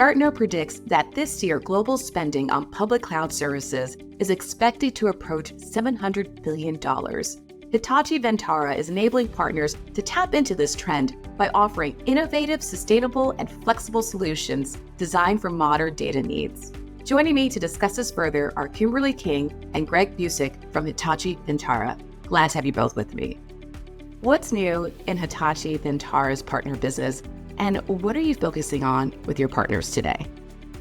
Gartner predicts that this year global spending on public cloud services is expected to approach $700 billion. Hitachi Vantara is enabling partners to tap into this trend by offering innovative, sustainable, and flexible solutions designed for modern data needs. Joining me to discuss this further are Kimberly King and Greg Bucyk from Hitachi Vantara. Glad to have you both with me. What's new in Hitachi Vantara's partner business, and what are you focusing on with your partners today?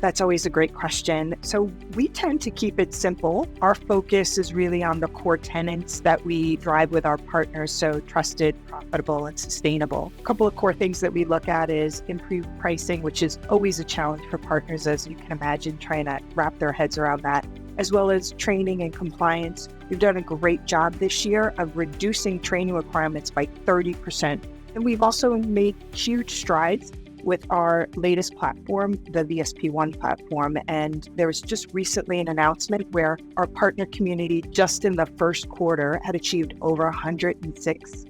That's always a great question. So we tend to keep it simple. Our focus is really on the core tenets that we drive with our partners, so trusted, profitable, and sustainable. A couple of core things that we look at is improved pricing, which is always a challenge for partners, as you can imagine, trying to wrap their heads around that, as well as training and compliance. We've done a great job this year of reducing training requirements by 30%. And we've also made huge strides with our latest platform, the VSP1 platform. And there was just recently an announcement where our partner community just in the first quarter had achieved over 106%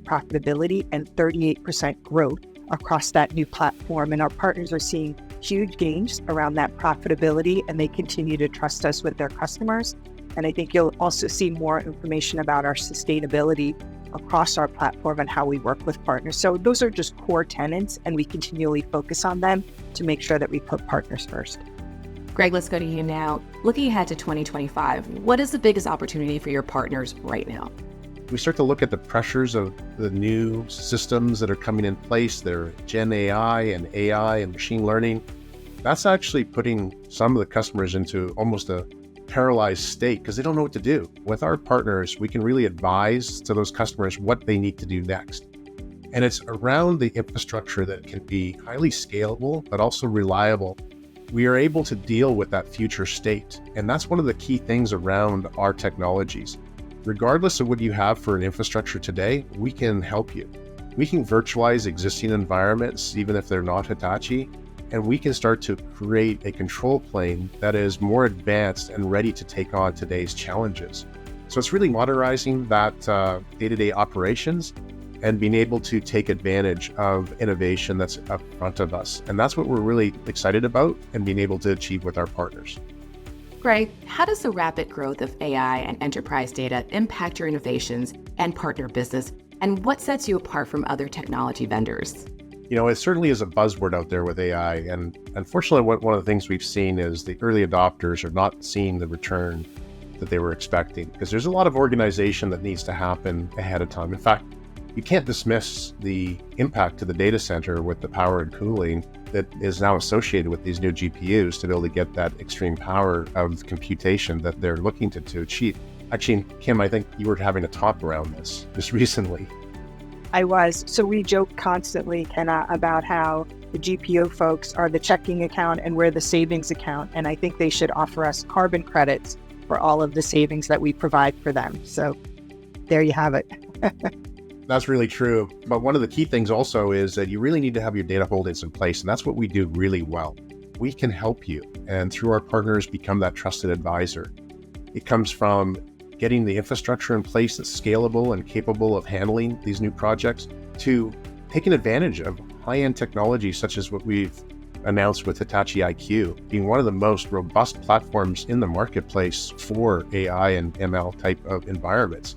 profitability and 38% growth across that new platform. And our partners are seeing huge gains around that profitability, and they continue to trust us with their customers. And I think you'll also see more information about our sustainability across our platform and how we work with partners. So those are just core tenets, and we continually focus on them to make sure that we put partners first. Greg, let's go to you now. Looking ahead to 2025, what is the biggest opportunity for your partners right now? We start to look at the pressures of the new systems that are coming in place. They're Gen AI and AI and machine learning. That's actually putting some of the customers into almost a paralyzed state because they don't know what to do. With our partners, we can really advise to those customers what they need to do next. And it's around the infrastructure that can be highly scalable, but also reliable. We are able to deal with that future state. And that's one of the key things around our technologies. Regardless of what you have for an infrastructure today, we can help you. We can virtualize existing environments, even if they're not Hitachi, and we can start to create a control plane that is more advanced and ready to take on today's challenges. So it's really modernizing that day-to-day operations and being able to take advantage of innovation that's up front of us. And that's what we're really excited about and being able to achieve with our partners. Greg, how does the rapid growth of AI and enterprise data impact your innovations and partner business? And what sets you apart from other technology vendors? You know, it certainly is a buzzword out there with AI. And unfortunately, one of the things we've seen is the early adopters are not seeing the return that they were expecting, because there's a lot of organization that needs to happen ahead of time. In fact, you can't dismiss the impact to the data center with the power and cooling that is now associated with these new GPUs to be able to get that extreme power of computation that they're looking to achieve. Actually, Kim, I think you were having a talk around this just recently. I was. So we joke constantly, Kenna, about how the GPO folks are the checking account and we're the savings account. And I think they should offer us carbon credits for all of the savings that we provide for them. So there you have it. That's really true. But one of the key things also is that you really need to have your data holdings in place. And that's what we do really well. We can help you, and through our partners, become that trusted advisor. It comes from getting the infrastructure in place that's scalable and capable of handling these new projects, to taking advantage of high-end technology such as what we've announced with Hitachi IQ, being one of the most robust platforms in the marketplace for AI and ML type of environments.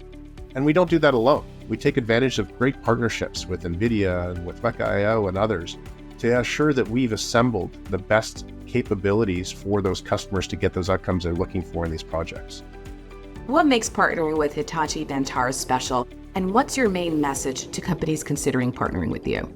And we don't do that alone. We take advantage of great partnerships with NVIDIA and with Weka.io and others to assure that we've assembled the best capabilities for those customers to get those outcomes they're looking for in these projects. What makes partnering with Hitachi Vantara special, and what's your main message to companies considering partnering with you?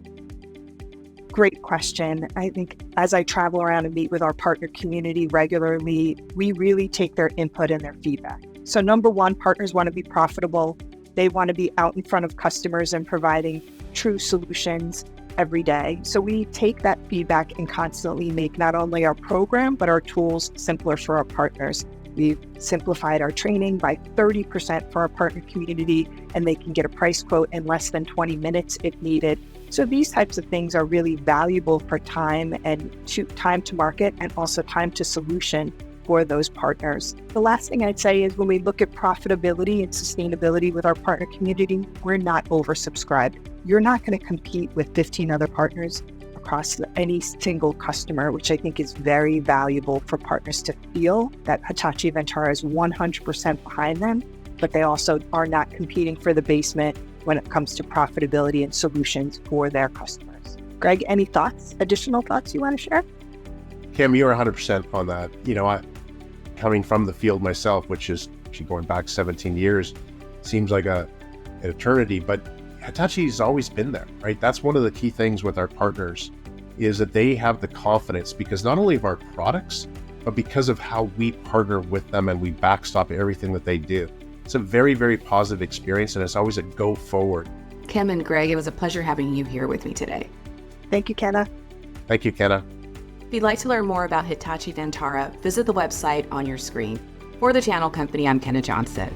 Great question. I think as I travel around and meet with our partner community regularly, we really take their input and their feedback. So number one, partners want to be profitable. They want to be out in front of customers and providing true solutions every day. So we take that feedback and constantly make not only our program, but our tools simpler for our partners. We've simplified our training by 30% for our partner community, and they can get a price quote in less than 20 minutes if needed. So these types of things are really valuable for time to market and also time to solution for those partners. The last thing I'd say is when we look at profitability and sustainability with our partner community, we're not oversubscribed. You're not going to compete with 15 other partners across any single customer, which I think is very valuable for partners to feel that Hitachi Vantara is 100% behind them, but they also are not competing for the basement when it comes to profitability and solutions for their customers. Greg, any thoughts, additional thoughts you want to share? Kim, you're 100% on that. I coming from the field myself, which is actually going back 17 years, seems like an eternity, but Hitachi's always been there, right? That's one of the key things with our partners is that they have the confidence because not only of our products, but because of how we partner with them and we backstop everything that they do. It's a very, very positive experience and it's always a go forward. Kim and Greg, it was a pleasure having you here with me today. Thank you, Kenna. Thank you, Kenna. If you'd like to learn more about Hitachi Vantara, visit the website on your screen. For the channel company, I'm Kenna Johnson.